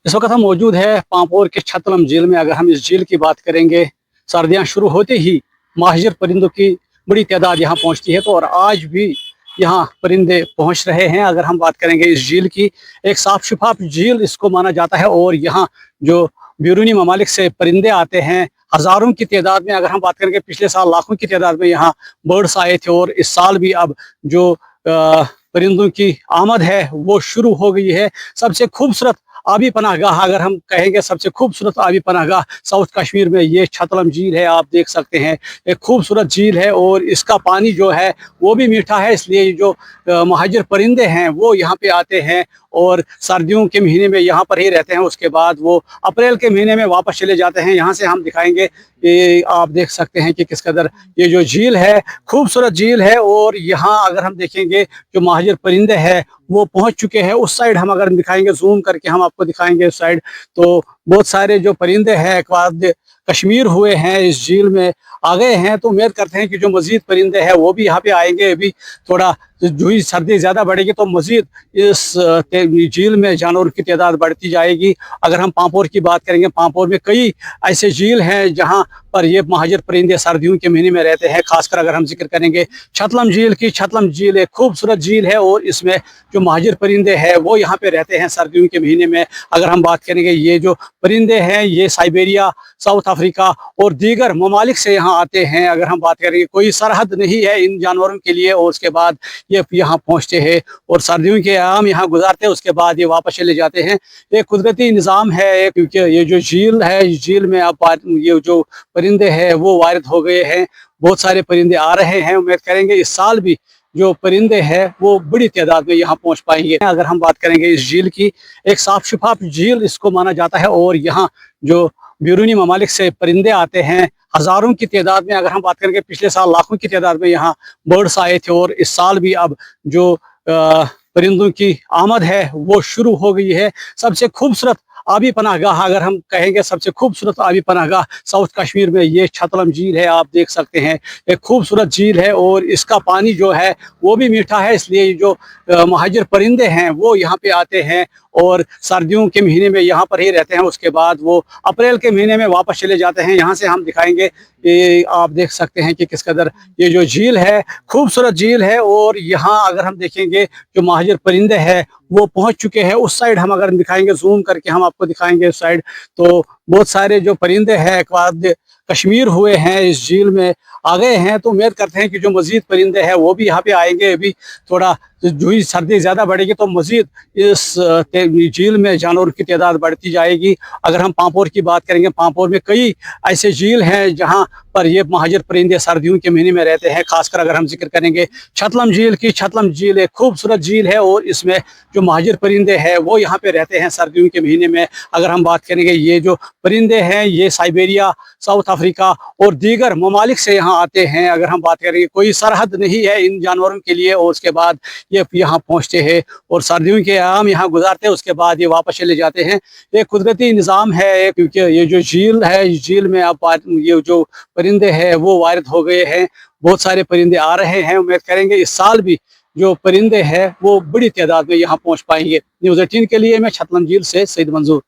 इस वक्त हम मौजूद है पांपोर के छतलम झील में। अगर हम इस झील की बात करेंगे, सर्दियां शुरू होते ही महाजर परिंदों की बड़ी तादाद यहाँ पहुँचती है। तो और आज भी यहाँ परिंदे पहुँच रहे हैं। अगर हम बात करेंगे इस झील की, एक साफ शफाफ झील इसको माना जाता है और यहाँ जो बैरूनी ममालिक से परिंदे आते हैं हजारों की तादाद में। अगर हम बात करेंगे पिछले साल लाखों की तादाद में यहाँ बर्ड्स आए थे और इस साल भी अब जो परिंदों की आमद है वो शुरू हो गई है। सबसे खूबसूरत आबी पनाहगाह अगर हम कहेंगे, सबसे खूबसूरत आबी पनाहगाह साउथ कश्मीर में ये छतलम झील है। आप देख सकते हैं एक खूबसूरत झील है और इसका पानी जो है वो भी मीठा है, इसलिए जो महाजर परिंदे हैं वो यहाँ पे आते हैं और सर्दियों के महीने में यहाँ पर ही रहते हैं। उसके बाद वो अप्रैल के महीने में वापस चले जाते हैं। यहाँ से हम दिखाएंगे, ये आप देख सकते हैं कि किस कदर ये जो झील है खूबसूरत झील है। और यहाँ अगर हम देखेंगे जो महाजर परिंदे हैं वो पहुँच चुके हैं। उस साइड हम अगर दिखाएंगे, जूम करके हम आपको दिखाएंगे उस साइड, तो बहुत सारे जो परिंदे हैं कश्मीर हुए हैं इस झील में आ गए हैं। तो उम्मीद करते हैं कि जो मजीद परिंदे हैं वो भी यहाँ पे आएंगे। अभी थोड़ा जो ही सर्दी ज़्यादा बढ़ेगी तो मजीद इस झील में जानवरों की तादाद बढ़ती जाएगी। अगर हम पांपोर की बात करेंगे, पांपोर में कई ऐसे झील हैं जहाँ पर ये महाजर परिंदे सर्दियों के महीने में रहते हैं। खासकर अगर हम जिक्र करेंगे छतलम झील की, छतलम झील एक खूबसूरत झील है और इसमें जो महाजर परिंदे हैं वो यहाँ पे रहते हैं सर्दियों के महीने में। अगर हम बात करेंगे, ये जो परिंदे हैं ये साइबेरिया, साउथ अफ्रीका और दीगर ममालिक से यहाँ आते हैं। अगर हम बात करेंगे, कोई सरहद नहीं है इन जानवरों के लिए। और उसके बाद ये यहाँ पहुँचते हैं और सर्दियों के आम यहाँ गुजारते हैं, उसके बाद ये वापस चले जाते हैं। एक कुदरती निज़ाम है, क्योंकि ये जो झील है, इस झील में अब ये जो परिंदे हैं वो वारिद हो गए हैं। बहुत सारे परिंदे आ रहे हैं। उम्मीद करेंगे इस साल भी जो परिंदे हैं वो बड़ी तादाद में यहाँ पहुँच पाएंगे। अगर हम बात करेंगे इस झील की, एक साफ शफाफ झील इसको माना जाता है और यहाँ जो बैरूनी ममालिक से परिंदे आते हैं हजारों की तादाद में। अगर हम बात करेंगे पिछले साल लाखों की तादाद में यहाँ बर्ड्स आए थे और इस साल भी अब जो परिंदों की आमद है वो शुरू हो गई है। सबसे खूबसूरत आबी पनाहगाह अगर हम कहेंगे, सबसे खूबसूरत आबी पनाहगाह साउथ कश्मीर में ये छतलम झील है। आप देख सकते हैं एक खूबसूरत झील है और इसका पानी जो है वो भी मीठा है, इसलिए जो महाजर परिंदे हैं वो यहाँ पे आते हैं और सर्दियों के महीने में यहाँ पर ही रहते हैं। उसके बाद वो अप्रैल के महीने में वापस चले जाते हैं। यहाँ से हम दिखाएंगे, ये आप देख सकते हैं कि किस कदर ये जो झील है खूबसूरत झील है। और यहाँ अगर हम देखेंगे जो महाजर परिंदे हैं वो पहुँच चुके हैं। उस साइड हम अगर दिखाएंगे, जूम करके हम आपको दिखाएंगे उस साइड, तो बहुत सारे जो परिंदे हैं कश्मीर हुए हैं इस झील में आ गए हैं। तो उम्मीद करते हैं कि जो मजीद परिंदे हैं वो भी यहाँ पे आएंगे। अभी थोड़ा जो ही सर्दी ज़्यादा बढ़ेगी तो मजीद इस झील में जानवरों की तादाद बढ़ती जाएगी। अगर हम पांपोर की बात करेंगे, पांपोर में कई ऐसे झील हैं जहाँ पर ये महाजर परिंदे सर्दियों के महीने में रहते हैं। खासकर अगर हम जिक्र करेंगे छतलम झील की, छतलम झील एक खूबसूरत झील है और इसमें जो महाजर परिंदे हैं वो यहाँ पे रहते हैं सर्दियों के महीने में। अगर हम बात करेंगे, ये जो परिंदे हैं ये साइबेरिया, साउथ अफ्रीका और दीगर ममालिक से यहाँ आते हैं। अगर हम बात करेंगे, कोई सरहद नहीं है इन जानवरों के लिए। और उसके बाद ये यहाँ पहुँचते हैं और सर्दियों के आम यहाँ गुजारते हैं, उसके बाद ये वापस चले जाते हैं। एक कुदरती निज़ाम है, क्योंकि ये जो झील है इस झील में अब ये जो परिंदे हैं वो वारिद हो गए हैं। बहुत सारे परिंदे आ रहे हैं। उम्मीद करेंगे इस साल भी जो परिंदे हैं वो बड़ी तादाद में यहाँ पहुँच पाएंगे। न्यूज़ 18 के लिए मैं छतलम झील से सईद मंजूर।